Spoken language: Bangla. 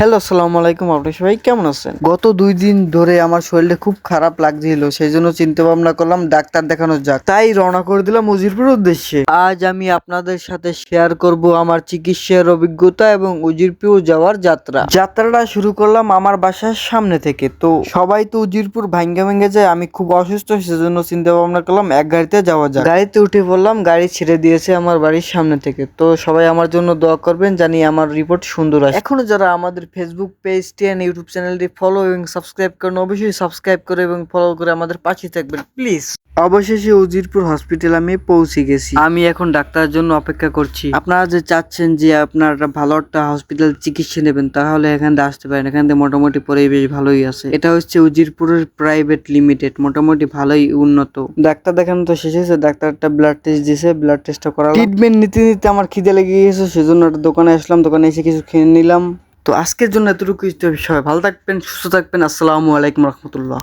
হ্যালো, আসসালামু আলাইকুম। আপনারা সবাই কেমন আছেন? গত 2 দিন ধরে আমার শরীরটা খুব খারাপ লাগছিল, সেই জন্য চিন্তা ভাবনা করলাম ডাক্তার দেখানো যাক, তাই রওনা করে দিলাম উজিরপুরের উদ্দেশ্যে। আজ আমি আপনাদের সাথে শেয়ার করব আমার চিকিৎসার অভিজ্ঞতা এবং উজিরপুর যাওয়ার যাত্রাটা শুরু করলাম আমার বাসার সামনে থেকে। তো সবাই তো উজিরপুর ভাঙ্গা ভেঙে যায়, আমি খুব অসুস্থ, সেজন্য চিন্তা ভাবনা করলাম এক গাড়িতে যাওয়া যাক। গাড়িতে উঠে পড়লাম, গাড়ি ছেড়ে দিয়েছে আমার বাড়ির সামনে থেকে। তো সবাই আমার জন্য দোয়া করবেন, জানি আমার রিপোর্ট সুন্দর আসে। এখনো যারা আমাদের ফেসবুক পেজটি এন্ড ইউটিউব চ্যানেলটি ফলো এবং সাবস্ক্রাইব করেন, অবশ্যই সাবস্ক্রাইব করে এবং ফলো করে আমাদের পাশে থাকবেন প্লিজ। অবশেষে উজিরপুর হসপিটাল আমি পৌঁছে গেছি। আমি এখন ডাক্তারের জন্য অপেক্ষা করছি। আপনারা যে চাচ্ছেন যে আপনারা ভালো একটা হসপিটাল চিকিৎসা নেবেন, তাহলে এখান থেকে আসতে পারেন। এখান থেকে মোটামুটি পরিবেশ ভালোই আছে। এটা হচ্ছে উজিরপুরের প্রাইভেট লিমিটেড, মোটামুটি ভালোই উন্নত। ডাক্তার দেখানো তো শেষ হয়েছে, ডাক্তার একটা ব্লাড টেস্ট দিয়েছে, ব্লাড টেস্টটা করালাম। ট্রিটমেন্ট নিতে নিতে আমার খিদে লেগে গেছে, সেজন্য একটা দোকানে আসলাম, দোকানে এসে কিছু খেয়ে নিলাম। তো আজকের জন্য এতটুকু। সবাই ভালো থাকবেন, সুস্থ থাকবেন। আসসালামু আলাইকুম রহমতুল্লাহ।